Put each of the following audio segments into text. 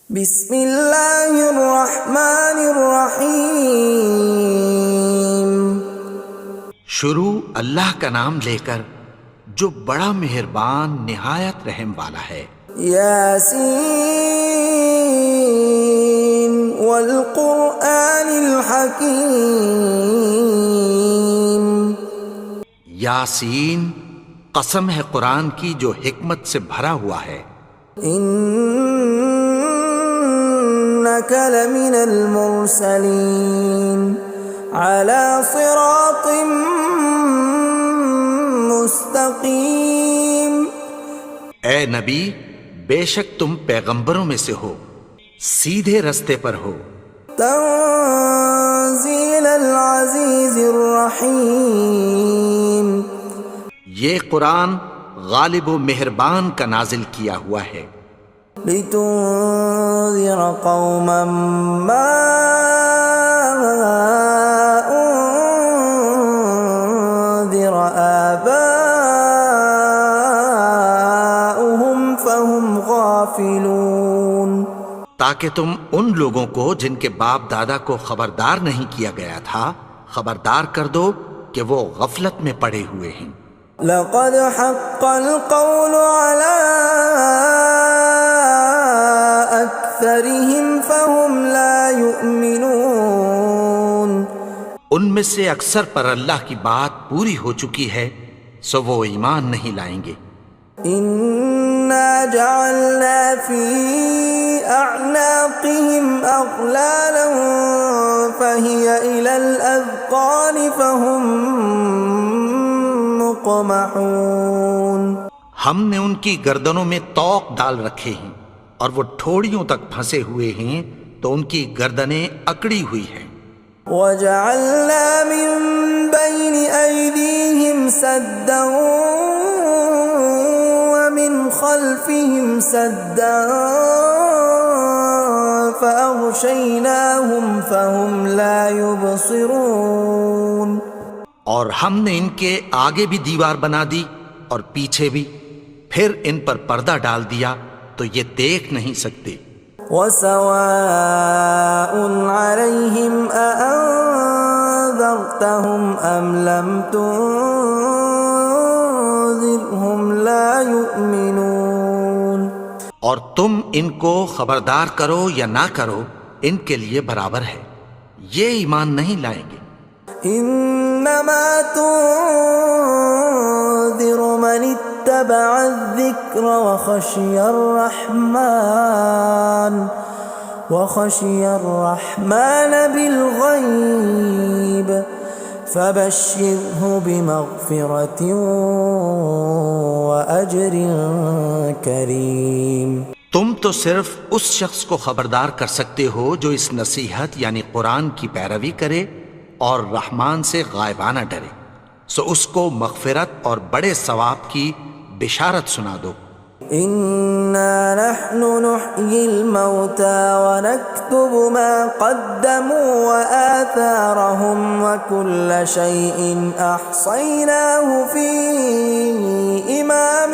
بسم اللہ الرحمن الرحیم۔ شروع اللہ کا نام لے کر جو بڑا مہربان نہایت رحم والا ہے۔ یاسین والقرآن الحکیم۔ یاسین، قسم ہے قرآن کی جو حکمت سے بھرا ہوا ہے۔ انک لمن المرسلین علی صراط مستقیم۔ اے نبی، بے شک تم پیغمبروں میں سے ہو، سیدھے رستے پر ہو۔ تنزیل العزیز الرحیم۔ یہ قرآن غالب و مہربان کا نازل کیا ہوا ہے۔ لتنذر قوما ما انذر آباؤهم فهم غافلون۔ تاکہ تم ان لوگوں کو جن کے باپ دادا کو خبردار نہیں کیا گیا تھا خبردار کر دو کہ وہ غفلت میں پڑے ہوئے ہیں۔ لقد حق القول على أكثرهم فهم لا يؤمنون۔ ان میں سے اکثر پر اللہ کی بات پوری ہو چکی ہے سو وہ ایمان نہیں لائیں گے۔ إنا جعلنا في أعناقهم أغلالا فهي إلى الأذقان فهم مقمحون۔ ہم نے ان کی گردنوں میں طوق ڈال رکھے ہیں اور وہ ٹھوڑیوں تک پھنسے ہوئے ہیں تو ان کی گردنیں اکڑی ہوئی ہیں۔ وَجَعَلْنَا مِن بَيْنِ أَيْدِيهِمْ سَدًّا وَمِنْ خَلْفِهِمْ سَدًّا فَأَغْشَيْنَاهُمْ فَهُمْ لَا يُبْصِرُونَ۔ اور ہم نے ان کے آگے بھی دیوار بنا دی اور پیچھے بھی، پھر ان پر پردہ ڈال دیا تو یہ دیکھ نہیں سکتے۔ وَسَوَاءٌ عَلَيْهِمْ أَأَنذَرْتَهُمْ أَمْ لَمْ تُنذِرْهُمْ لَا يُؤْمِنُونَ۔ اور تم ان کو خبردار کرو یا نہ کرو ان کے لیے برابر ہے، یہ ایمان نہیں لائیں گے۔ انما تنذر من اتبع الذکر وخشی الرحمن بالغیب فبشرہ بمغفرۃ واجر کریم۔ تم تو صرف اس شخص کو خبردار کر سکتے ہو جو اس نصیحت یعنی قرآن کی پیروی کرے اور رحمان سے غائبانہ ڈرے، سو اس کو مغفرت اور بڑے ثواب کی بشارت سنا دو۔ اِنَّا نَحْنُ نُحْيِي الْمَوْتَى وَنَكْتُبُ مَا قَدَّمُوا وَآثَارَهُمْ وَكُلَّ شَيْءٍ أَحْصَيْنَاهُ فِي إِمَامٍ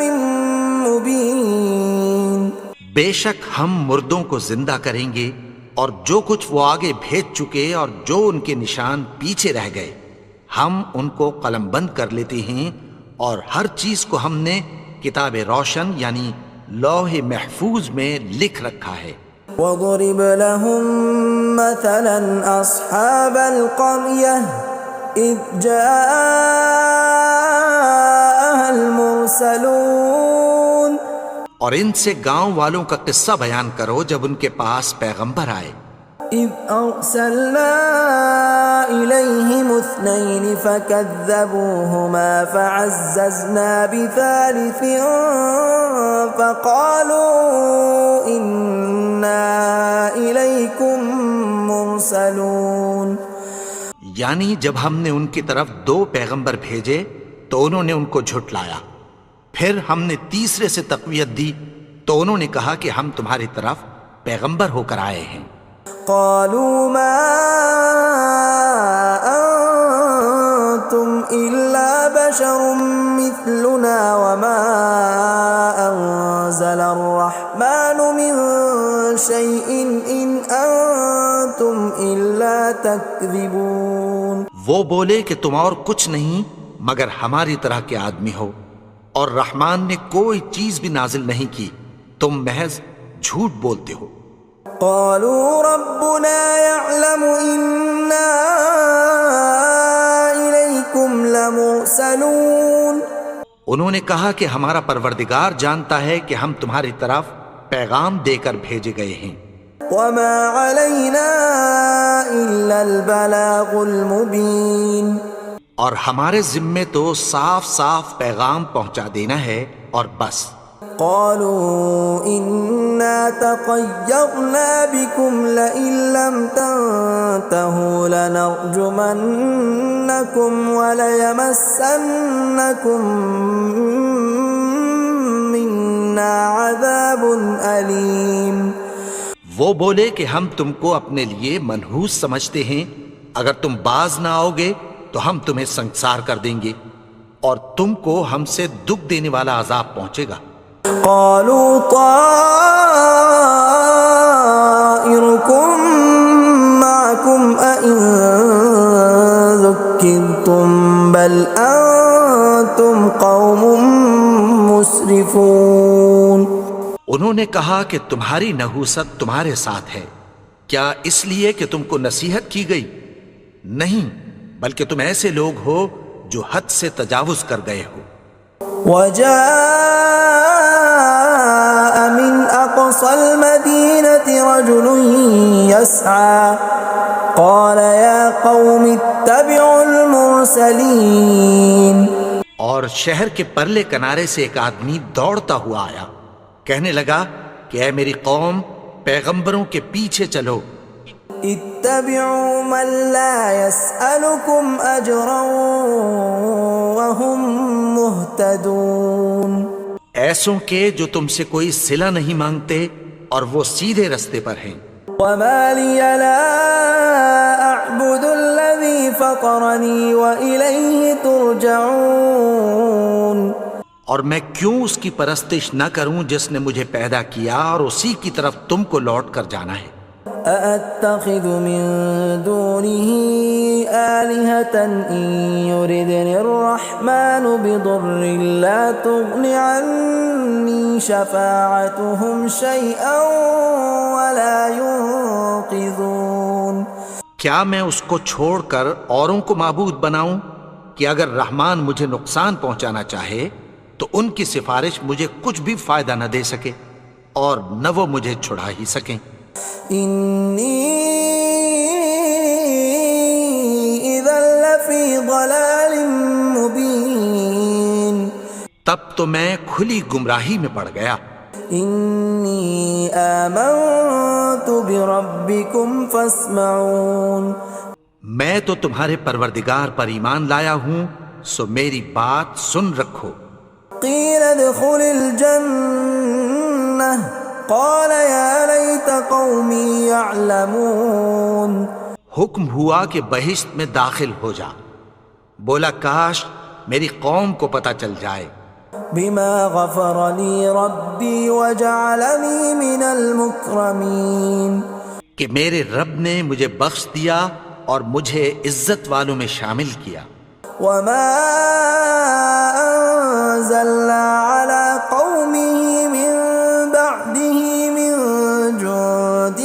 مُبِينٍ۔ بے شک ہم مردوں کو زندہ کریں گے اور جو کچھ وہ آگے بھیج چکے اور جو ان کے نشان پیچھے رہ گئے ہم ان کو قلم بند کر لیتے ہیں، اور ہر چیز کو ہم نے کتاب روشن یعنی لوح محفوظ میں لکھ رکھا ہے۔ وَضُرِبْ لَهُم مَّثَلًا أَصْحَابَ الْقَرْيَةِ إِذْ جَاءَهَا الْمُرْسَلُونَ۔ اور ان سے گاؤں والوں کا قصہ بیان کرو جب ان کے پاس پیغمبر آئے۔ إِذْ أَرْسَلْنَا إِلَيْهِمُ اثْنَيْنِ فَكَذَّبُوهُمَا فَعَزَّزْنَا بِثَالِثٍ فَقَالُوا إِنَّا إِلَيْكُمْ مُرْسَلُونَ۔ یعنی جب ہم نے ان کی طرف دو پیغمبر بھیجے تو انہوں نے ان کو جھٹلایا، پھر ہم نے تیسرے سے تقویت دی تو انہوں نے کہا کہ ہم تمہاری طرف پیغمبر ہو کر آئے ہیں۔ قالوا ما انتم الا بشر مثلنا وما انزل الرحمن من شيء إن أنتم إلا تكذبون. وہ بولے کہ تم اور کچھ نہیں مگر ہماری طرح کے آدمی ہو، اور رحمان نے کوئی چیز بھی نازل نہیں کی، تم محض جھوٹ بولتے ہو. قالوا ربنا يعلم إنا إليكم لمرسلون. انہوں نے کہا کہ ہمارا پروردگار جانتا ہے کہ ہم تمہاری طرف پیغام دے کر بھیجے گئے ہیں. وما علينا إلا البلاغ المبين. اور ہمارے ذمے تو صاف صاف پیغام پہنچا دینا ہے اور بس. قالوا إنا تطيرنا بكم لئن لم تنتهوا لنرجمنكم وليمسنكم منا عذاب أليم. وہ بولے کہ ہم تم کو اپنے لیے منحوس سمجھتے ہیں، اگر تم باز نہ آؤ گے تو ہم تمہیں سنسار کر دیں گے اور تم کو ہم سے دکھ دینے والا عذاب پہنچے گا. قالوا طائركم معكم أئن ذكرتم بل أنتم قوم مسرفون. انہوں نے کہا کہ تمہاری نحوست تمہارے ساتھ ہے، کیا اس لیے کہ تم کو نصیحت کی گئی؟ نہیں، بلکہ تم ایسے لوگ ہو جو حد سے تجاوز کر گئے ہو. وجاء من أقصى المدينة رجل يسعى قال يا قوم اتبعوا المرسلين. اور شہر کے پرلے کنارے سے ایک آدمی دوڑتا ہوا آیا، کہنے لگا کہ اے میری قوم، پیغمبروں کے پیچھے چلو. اتبعوا من لا يسألكم أجرا وهم مهتدون. ایسوں کے جو تم سے کوئی صلہ نہیں مانگتے اور وہ سیدھے رستے پر ہیں. وما لي لا أعبد الذي فطرني وإليه ترجعون. اور میں کیوں اس کی پرستش نہ کروں جس نے مجھے پیدا کیا اور اسی کی طرف تم کو لوٹ کر جانا ہے. أأتخذ من دونه آلهة إن يردني الرحمن بضر لا تغن عني شفاعتهم شيئا ولا ينقذون. کیا میں اس کو چھوڑ کر اوروں کو معبود بناؤں کہ اگر رحمان مجھے نقصان پہنچانا چاہے تو ان کی سفارش مجھے کچھ بھی فائدہ نہ دے سکے اور نہ وہ مجھے چھڑا ہی سکیں. إني إذا لفي ضلال مبين. تب تو میں کھلی گمراہی میں پڑ گیا. إني آمنت بربكم فاسمعون. میں تو تمہارے پروردگار پر ایمان لایا ہوں، سو میری بات سن رکھو. قيل ادخل الجنة قال يا ليت قومي يعلمون. حکم ہوا کہ بہشت میں داخل ہو جا. بولا کاش میری قوم کو پتہ چل جائے. بما غفر لي ربي وجعلني من المكرمين. کہ میرے رب نے مجھے بخش دیا اور مجھے عزت والوں میں شامل کیا. وما أنزلنا على قومه من بعده من جند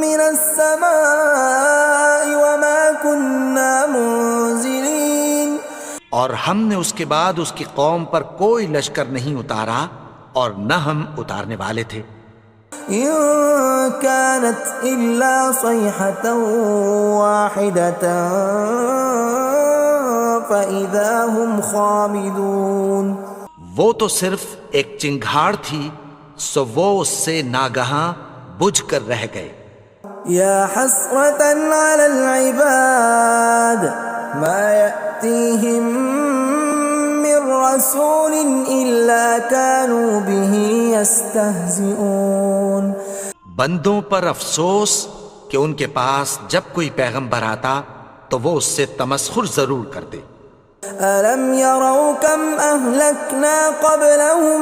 من السماء وما كنا منزلين. اور ہم نے اس کے بعد اس کی قوم پر کوئی لشکر نہیں اتارا اور نہ ہم اتارنے والے تھے. إن كانت إلا صيحة واحدة فإذا هم خامدون. وہ تو صرف ایک چنگھاڑ تھی، سو وہ اس سے ناگہاں بجھ کر رہ گئے. يا حسرة على العباد ما يأتيهم من رسول إلا كانوا به يستهزئون. بندوں پر افسوس کہ ان کے پاس جب کوئی پیغمبر آتا تو وہ اس سے تمسخر ضرور کرتے. ألم يروا كم أهلكنا قبلهم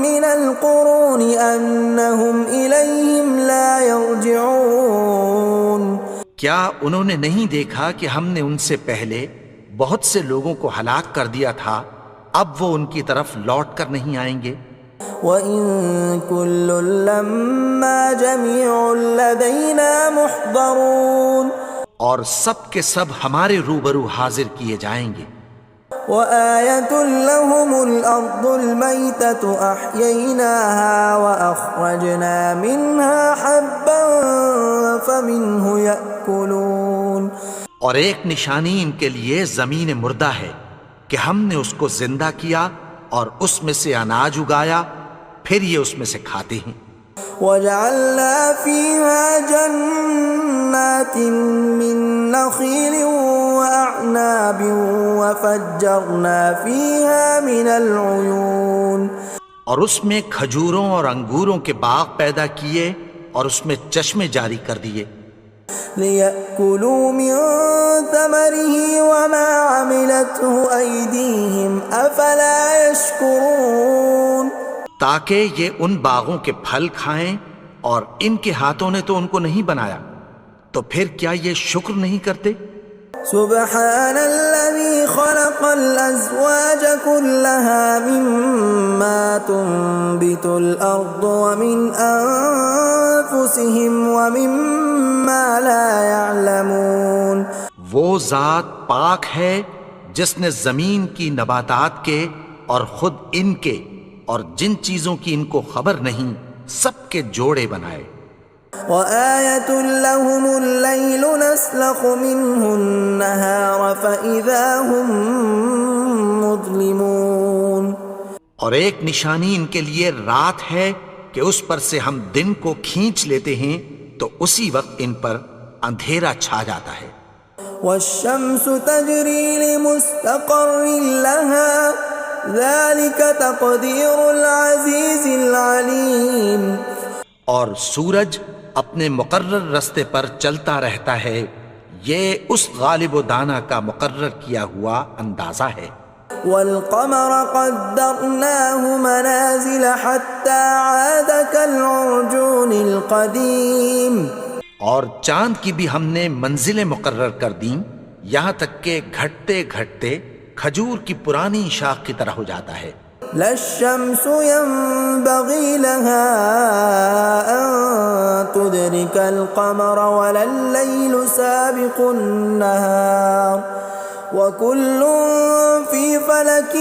من القرون أنهم إليهم لا يرجعون کیا انہوں نے نہیں دیکھا کہ ہم نے ان سے پہلے بہت سے لوگوں کو ہلاک کر دیا تھا، اب وہ ان کی طرف لوٹ کر نہیں آئیں گے؟ وَإِن كُلٌّ لَّمَّا جَمِيعٌ لَّدَيْنَا مُحْضَرُونَ اور سب کے سب ہمارے روبرو حاضر کیے جائیں گے۔ وَآيَةٌ لَّهُمُ الْأَرْضُ الْمَيْتَةُ أَحْيَيْنَاهَا وَأَخْرَجْنَا مِنْهَا حَبًّا فَمِنْهُ يَأْكُلُونَ اور ایک نشانی ان کے لیے زمین مردہ ہے کہ ہم نے اس کو زندہ کیا اور اس میں سے اناج اگایا، پھر یہ اس میں سے کھاتے ہیں۔ وَجَعَلْنَا فِيهَا جَنَّاتٍ مِّن نَّخِيلٍ وَأَعْنَابٍ وَفَجَّرْنَا فِيهَا مِنَ الْعُيُونِ اور اس میں کھجوروں اور انگوروں کے باغ پیدا کیے اور اس میں چشمے جاری کر دیے، لِيَأْكُلُوا مِن ثَمَرِهِ وَمَا عَمِلَتْهُ أَيْدِيهِمْ أَفَلَا يَشْكُرُونَ تاکہ یہ ان باغوں کے پھل کھائیں، اور ان کے ہاتھوں نے تو ان کو نہیں بنایا، تو پھر کیا یہ شکر نہیں کرتے؟ سبحان الذي خلق الأزواج كلها مما تنبت الأرض ومن أنفسهم ومما لا يعلمون وہ ذات پاک ہے جس نے زمین کی نباتات کے اور خود ان کے اور جن چیزوں کی ان کو خبر نہیں سب کے جوڑے بنائے۔ وَآيَةٌ لَّهُمُ اللَّيْلُ نَسْلَخُ مِنْهُ النَّهَارَ فَإِذَا هُم مُظْلِمُونَ اور ایک نشانی ان کے لیے رات ہے کہ اس پر سے ہم دن کو کھینچ لیتے ہیں تو اسی وقت ان پر اندھیرا چھا جاتا ہے۔ وَالشَّمْسُ تَجْرِي لِمُسْتَقَرٍّ لَّهَا ذَلِكَ تَقْدِيرُ الْعَزِيزِ الْعَلِيمِ اور سورج اپنے مقرر رستے پر چلتا رہتا ہے، یہ اس غالب و دانا کا مقرر کیا ہوا اندازہ ہے۔ وَالْقَمَرَ قَدَّرْنَاهُ مَنَازِلَ حَتَّى عَادَ كَالْعُرْجُونِ الْقَدِيمِ اور چاند کی بھی ہم نے منزلیں مقرر کر دیں، یہاں تک کہ گھٹتے گھٹتے کھجور کی پرانی شاخ کی طرح ہو جاتا ہے۔ لا الشمس ينبغي لها أن تدرك القمر ولا الليل سابق النهار وكل في فلك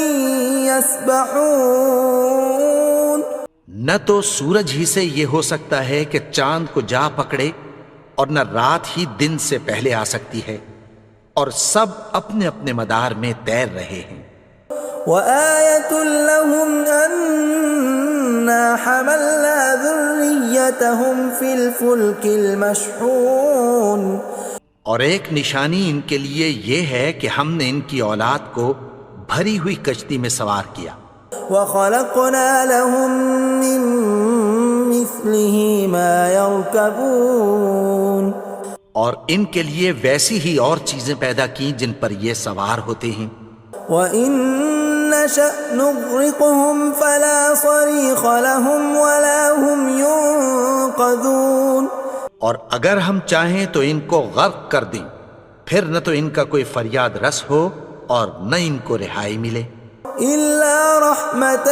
يسبحون نہ تو سورج ہی سے یہ ہو سکتا ہے کہ چاند کو جا پکڑے، اور نہ رات ہی دن سے پہلے آ سکتی ہے، اور سب اپنے اپنے مدار میں تیر رہے ہیں۔ وَآيَةٌ لَّهُمْ أَنَّا حَمَلْنَا ذُرِّيَّتَهُمْ فِي الْفُلْكِ الْمَشْحُونِ اور ایک نشانی ان کے لیے یہ ہے کہ ہم نے ان کی اولاد کو بھری ہوئی کشتی میں سوار کیا۔ وَخَلَقْنَا لَهُم مِّن مِّثْلِهِ مَا يَرْكَبُونَ اور ان کے لیے ویسی ہی اور چیزیں پیدا کی جن پر یہ سوار ہوتے ہیں۔ وَإِن نَّشَأْ نُغْرِقْهُمْ فَلَا صَرِيخَ لَهُمْ وَلَا هُمْ يُنقَذُونَ اور اگر ہم چاہیں تو ان کو غرق کر دیں، پھر نہ تو ان کا کوئی فریاد رس ہو اور نہ ان کو رہائی ملے۔ إِلَّا رَحْمَةً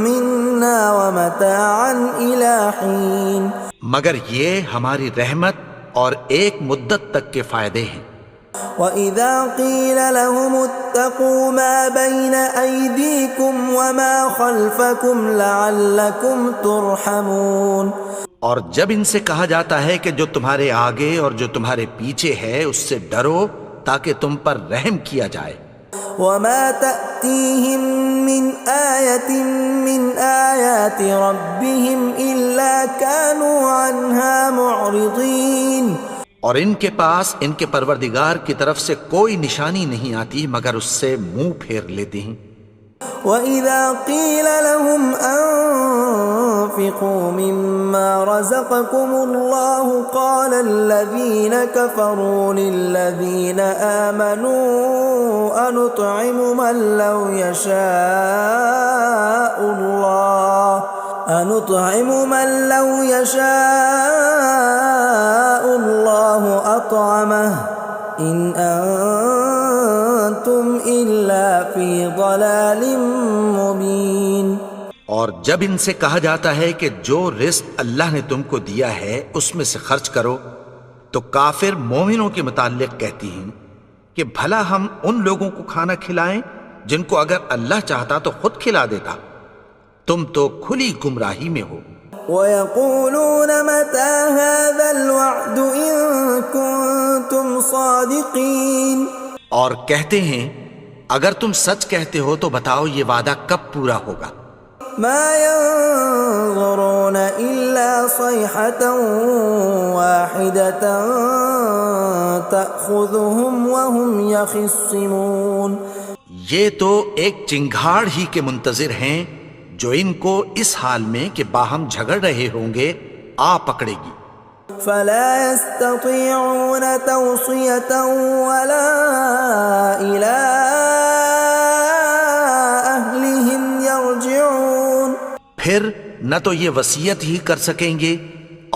مِّنَّا وَمَتَاعًا إِلَىٰ حِينٍ مگر یہ ہماری رحمت اور ایک مدت تک کے فائدے ہیں۔ وَإِذَا قِيلَ لَهُمُ اتَّقُوا مَا بَيْنَ أَيْدِيكُمْ وَمَا خَلْفَكُمْ لَعَلَّكُمْ تُرْحَمُونَ اور جب ان سے کہا جاتا ہے کہ جو تمہارے آگے اور جو تمہارے پیچھے ہے اس سے ڈرو تاکہ تم پر رحم کیا جائے۔ وَمَا تَأْتِيهِم مِّنْ آيَةٍ مِّنْ آيَاتِ رَبِّهِمْ إِلَّا كَانُوا عَنْهَا مُعْرِضِينَ اور ان کے پاس ان کے پروردگار کی طرف سے کوئی نشانی نہیں آتی مگر اس سے منہ پھیر لیتے ہیں۔ وَإِذَا قِيلَ لَهُمْ وأنفقوا مما رزقكم الله قال الذين كفروا للذين آمنوا أنطعم من لو يشاء الله أطعمه إن أنتم إلا في ضلال مبين۔ اور جب ان سے کہا جاتا ہے کہ جو رزق اللہ نے تم کو دیا ہے اس میں سے خرچ کرو، تو کافر مومنوں کے متعلق کہتی ہیں کہ بھلا ہم ان لوگوں کو کھانا کھلائیں جن کو اگر اللہ چاہتا تو خود کھلا دیتا، تم تو کھلی گمراہی میں ہو۔ وَيَقُولُونَ مَتَى هَذَا الْوَعْدُ إِن كُنتُمْ صَادِقِينَ، اور کہتے ہیں اگر تم سچ کہتے ہو تو بتاؤ یہ وعدہ کب پورا ہوگا۔ مَا يَنظُرُونَ إِلَّا صَيْحَةً وَاحِدَةً تَأْخُذُهُمْ وَهُمْ يَخِصِّمُونَ، یہ تو ایک چنگھاڑ ہی کے منتظر ہیں جو ان کو اس حال میں کہ باہم جھگڑ رہے ہوں گے آ پکڑے گی۔ فَلَا يَسْتَطِيعُونَ تَوْصِيَةً وَلَا إِلَىٰ أَهْلِهِمْ يَرْجِعُونَ، پھر نہ تو یہ وصیت ہی کر سکیں گے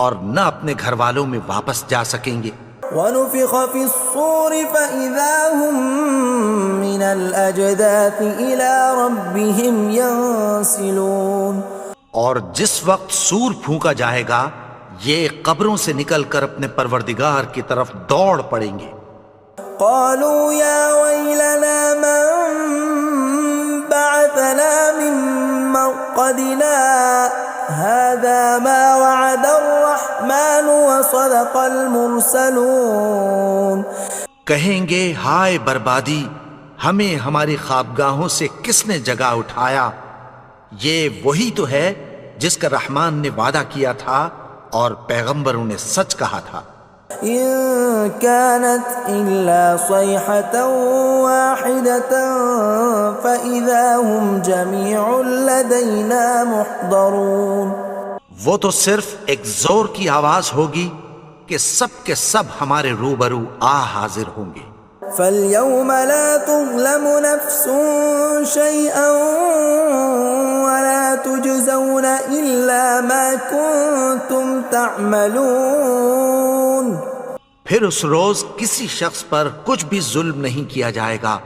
اور نہ اپنے گھر والوں میں واپس جا سکیں گے۔ وَنُفِخَ فِي الصُّورِ فَإِذَا هُم مِّنَ الْأَجْدَاثِ إِلَىٰ رَبِّهِمْ يَنسِلُونَ، اور جس وقت سور پھونکا جائے گا یہ قبروں سے نکل کر اپنے پروردگار کی طرف دوڑ پڑیں گے۔ قَالُوا يَا وَيْلَنَا مَن بَعَثَنَا مِن مَّرْقَدِنَا هَٰذَا مَا وَعَدَ الرَّحْمَٰنُ وَصَدَقَ الْمُرْسَلُونَ، کہیں گے ہائے بربادی، ہمیں ہماری خوابگاہوں سے کس نے جگا اٹھایا، یہ وہی تو ہے جس کا رحمان نے وعدہ کیا تھا اور پیغمبروں نے سچ کہا تھا۔ إِن كَانَتْ إِلَّا صَيْحَةً وَاحِدَةً فَإِذَا هُمْ جَمِيعٌ لَدَيْنَا مُحْضَرُونَ، وہ تو صرف ایک زور کی آواز ہوگی کہ سب کے سب ہمارے روبرو آ حاضر ہوں گے۔ فَالْيَوْمَ لَا تُظْلَمُ نَفْسٌ شَيْئًا وَلَا تُجْزَوْنَ إِلَّا مَا كُنتُمْ تَعْمَلُونَ، پھر اس روز کسی شخص پر کچھ بھی ظلم نہیں کیا جائے گا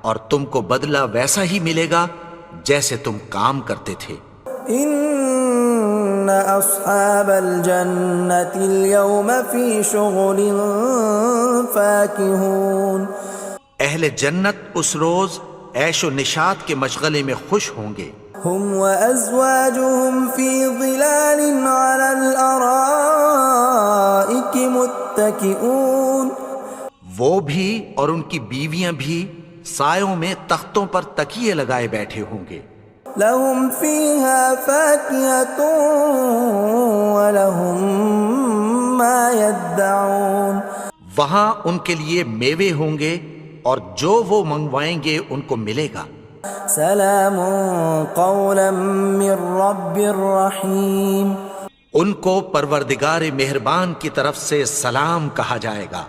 اور تم کو بدلہ ویسا ہی ملے گا جیسے تم کام کرتے تھے۔ إِنَّ أَصْحَابَ الْجَنَّةِ الْيَوْمَ فِي شُغُلٍ فَاكِهُونَ، اہل جنت اس روز عیش و نشاط کے مشغلے میں خوش ہوں گے۔ هُمْ وَأَزْوَاجُهُمْ فِي ظِلَالٍ عَلَى الْأَرَائِكِ مُتَّكِئُونَ، وہ بھی اور ان کی بیویاں بھی سایوں میں تختوں پر تکیے لگائے بیٹھے ہوں گے۔ لَهُمْ فِيهَا فَاكِهَةٌ وَلَهُمْ مَا يَدَّعُونَ، وہاں ان کے لیے میوے ہوں گے اور جو وہ منگوائیں گے ان کو ملے گا۔ سلام قولا من رب رحیم، ان کو پروردگار مہربان کی طرف سے سلام کہا جائے گا۔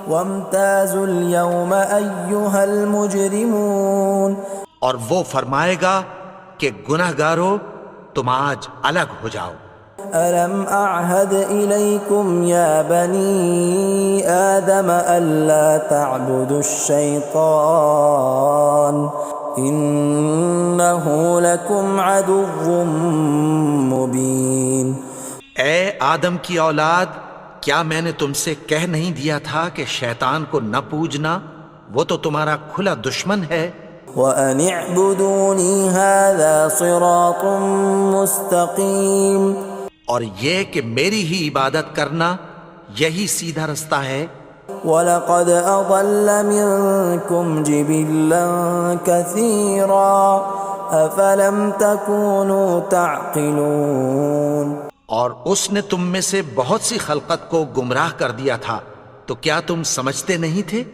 وامتازوا اليوم ایھا المجرمون، اور وہ فرمائے گا کہ گنہگارو تم آج الگ ہو جاؤ۔ ألم أعهد إليكم يا بني آدم ألا تعبدوا الشيطان إنه لكم عدو مبين۔ اے آدم کی اولاد، کیا میں نے تم سے کہہ نہیں دیا تھا کہ شیطان کو نہ پوجنا، وہ تو تمہارا کھلا دشمن ہے۔ وَأَنِ اعْبُدُونِي هَذَا صِرَاطٌ مُسْتَقِيمٌ، اور یہ کہ میری ہی عبادت کرنا یہی سیدھا رستہ ہے۔ وَلَقَدْ أَضَلَّ مِنْكُمْ جِبِلًّا كَثِيرًا أَفَلَمْ تَكُونُوا تَعْقِلُونَ، اور اس نے تم میں سے بہت سی خلقت کو گمراہ کر دیا تھا، تو کیا تم سمجھتے نہیں تھے؟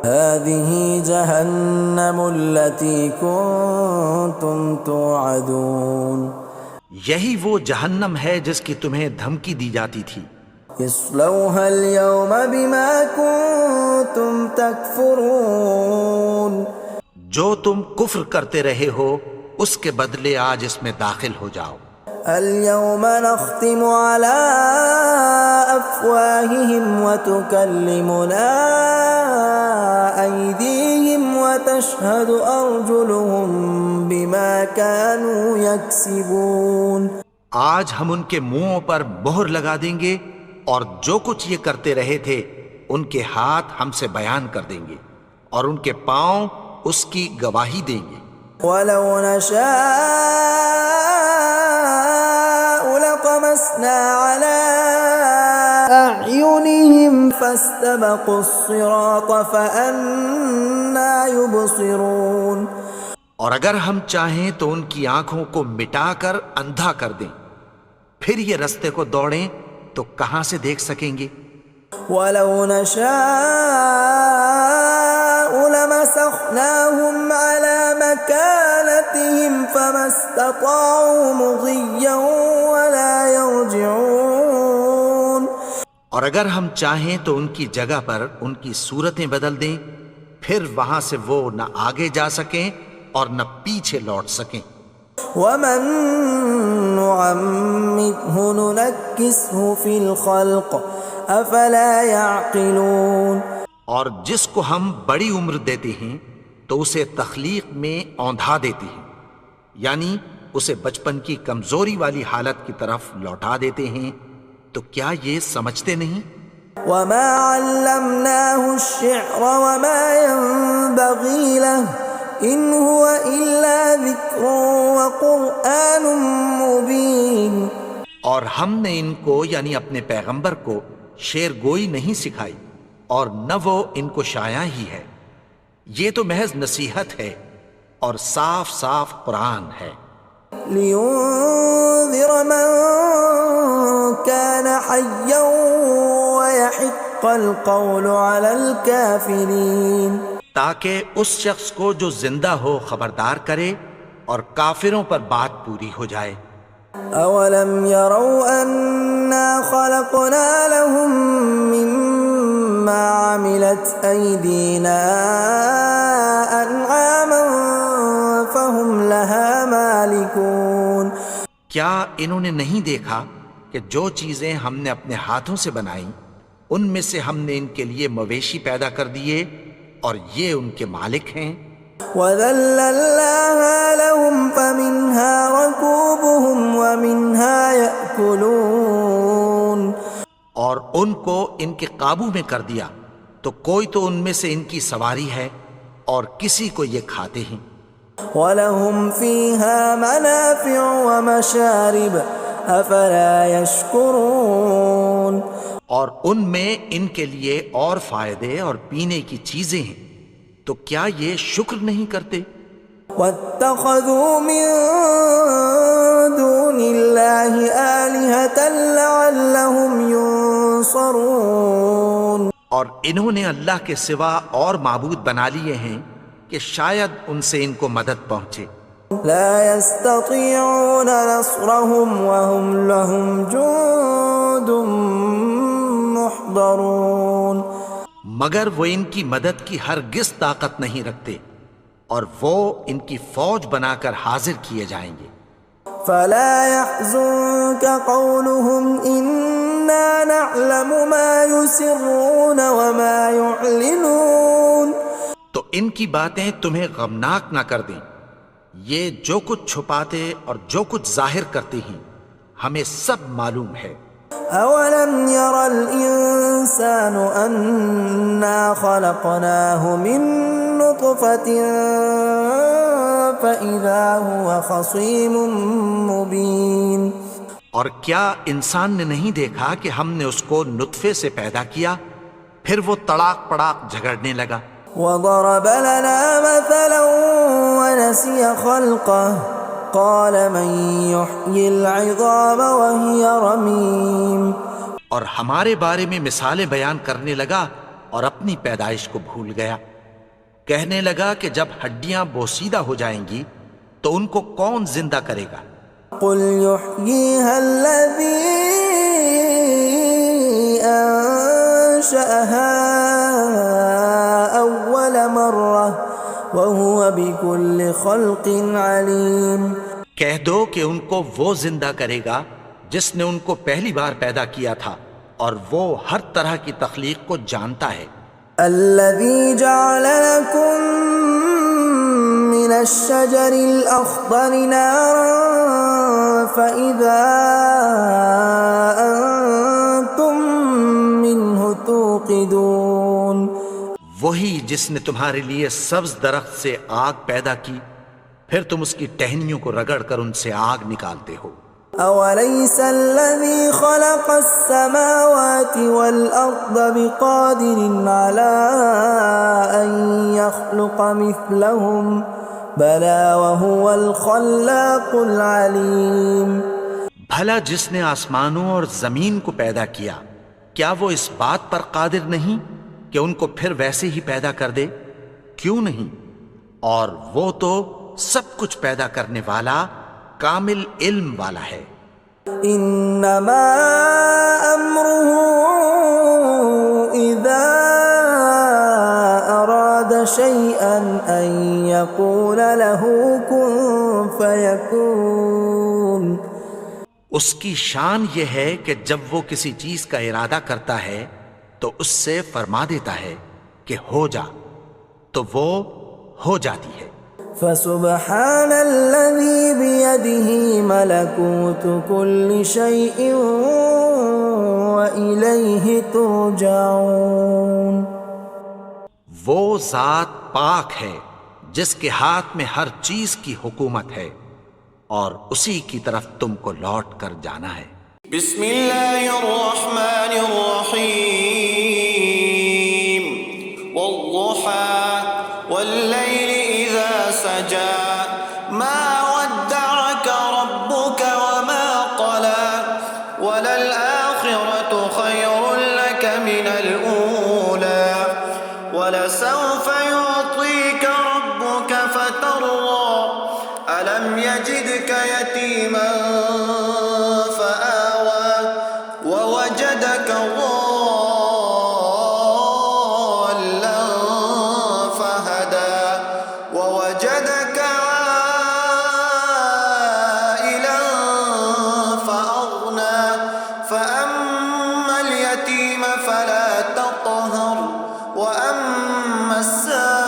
هَذِهِ جَهَنَّمُ الَّتِي كُنْتُمْ تُوعَدُونَ، یہی وہ جہنم ہے جس کی تمہیں دھمکی دی جاتی تھی. اصلوها اليوم بما كنتم تكفرون. جو تم کفر کرتے رہے ہو اس کے بدلے آج اس میں داخل ہو جاؤ. اليوم نختم على أفواههم وتكلمنا أيديهم وتشهد أرجلهم بما كانوا يكسبون. آج ہم ان کے منہوں پر مہر لگا دیں گے اور جو کچھ یہ کرتے رہے تھے ان کے ہاتھ ہم سے بیان کر دیں گے اور ان کے پاؤں اس کی گواہی دیں گے. ولو نشاء لطمسنا على أعينهم فاستبقوا الصراط فأنى يبصرون. اور اگر ہم چاہیں تو ان کی آنکھوں کو مٹا کر اندھا کر دیں، پھر یہ رستے کو دوڑیں تو کہاں سے دیکھ سکیں گے. ولو نشاء لمسخناهم على مكانتهم فما استطاعوا مضيا ولا يرجعون. اور اگر ہم چاہیں تو ان کی جگہ پر ان کی صورتیں بدل دیں، پھر وہاں سے وہ نہ آگے جا سکیں اور نہ پیچھے لوٹ سکیں. ومن نعمره ننكسه في الخلق افلا يعقلون. اور جس کو ہم بڑی عمر دیتے ہیں تو اسے تخلیق میں اوندھا دیتے ہیں، یعنی اسے بچپن کی کمزوری والی حالت کی طرف لوٹا دیتے ہیں. تو کیا یہ سمجھتے نہیں؟ وما علمناه الشعر وما ينبغي له ان هو الا ذکر وقرآن مبین. اور ہم نے ان کو یعنی اپنے پیغمبر کو شعر گوئی نہیں سکھائی اور نہ وہ ان کو شایع ہی ہے، یہ تو محض نصیحت ہے اور صاف صاف قرآن ہے. لينذر من كان حيا ويحق القول على الكافرين. تاکہ اس شخص کو جو زندہ ہو خبردار کرے اور کافروں پر بات پوری ہو جائے. اولم يروا انا خلقنا لهم مما عملت ايدينا انعاما فهم لها مالكون. کیا انہوں نے نہیں دیکھا کہ جو چیزیں ہم نے اپنے ہاتھوں سے بنائیں ان میں سے ہم نے ان کے لیے مویشی پیدا کر دیے اور یہ ان کے مالک ہیں. وَذَلَّلْنَاهَا لَهُمْ فَمِنْهَا رَكُوبُهُمْ وَمِنْهَا يَأْكُلُونَ. اور ان کو ان کے قابو میں کر دیا تو کوئی تو ان میں سے ان کی سواری ہے اور کسی کو یہ کھاتے ہیں. وَلَهُمْ فِيهَا مَنَافِعُ وَمَشَارِبُ أَفَلَا يَشْكُرُونَ. اور ان میں ان کے لیے اور فائدے اور پینے کی چیزیں ہیں، تو کیا یہ شکر نہیں کرتے؟ وَاتَّخَذُوا مِن دُونِ اللَّهِ آلِهَةً لَعَلَّهُمْ يُنصَرُونَ. اور انہوں نے اللہ کے سوا اور معبود بنا لیے ہیں کہ شاید ان سے ان کو مدد پہنچے. لا يستطيعون نصرهم وهم لهم جند محضرون. مگر وہ ان کی مدد کی ہرگز طاقت نہیں رکھتے اور وہ ان کی فوج بنا کر حاضر کیے جائیں گے. فلا يحزنك قولهم إنا نعلم ما يسرون وما يعلنون. تو ان کی باتیں تمہیں غمناک نہ کر دیں، یہ جو کچھ چھپاتے اور جو کچھ ظاہر کرتے ہیں ہمیں سب معلوم ہے. أولم ير الإنسان أنا خلقناه من نطفة فإذا هو خصيم مبين. اور کیا انسان نے نہیں دیکھا کہ ہم نے اس کو نطفے سے پیدا کیا پھر وہ تڑاک پڑاک جھگڑنے لگا. وضرب لنا مثلا ونسي خلقه قال من يحيي العظام وهي رميم. اور ہمارے بارے میں مثالیں بیان کرنے لگا اور اپنی پیدائش کو بھول گیا. کہنے لگا کہ جب ہڈیاں بوسیدہ ہو جائیں گی تو ان کو کون زندہ کرے گا قل يحييها الذي أنشأها أول مرة وهو بكل خلق عليم. کہہ دو کہ ان کو وہ زندہ کرے گا جس نے ان کو پہلی بار پیدا کیا تھا اور وہ ہر طرح کی تخلیق کو جانتا ہے. الذي جعل لكم من الشجر الأخضر نارا فإذا أنتم منه توقدون. وہی جس نے تمہارے لیے سبز درخت سے آگ پیدا کی پھر تم اس کی ٹہنیوں کو رگڑ کر ان سے آگ نکالتے ہو. أوليس الذي خلق السماوات والأرض بقادر على أن يخلق مثلهم بلى وهو الخلاق العليم. بھلا جس نے آسمانوں اور زمین کو پیدا کیا کیا وہ اس بات پر قادر نہیں کہ ان کو پھر ویسے ہی پیدا کر دے؟ کیوں نہیں؟ اور وہ تو سب کچھ پیدا کرنے والا کامل علم والا ہے. انما امره اذا اراد شيئا ان يقول له كن فيكون. اس کی شان یہ ہے کہ جب وہ کسی چیز کا ارادہ کرتا ہے تو اس سے فرما دیتا ہے کہ ہو جا تو وہ ہو جاتی ہے. فسبحان الذي بيده ملكوت كل شيء وإليه ترجعون. وہ ذات پاک ہے جس کے ہاتھ میں ہر چیز کی حکومت ہے اور اسی کی طرف تم کو لوٹ کر جانا ہے. بسم اللہ الرحمن الرحیم. والضحى واللیل اذا سجى ما ودعك ربك وما قلى وللآخرة خير لك من الأولى ولسوف يعطيك ربك فترضى ألم يجدك يتيما فآوى ووجدك ضالا فهدى ووجدك عائلا فأغنى فأما اليتيم فلا تقهر وأما السائل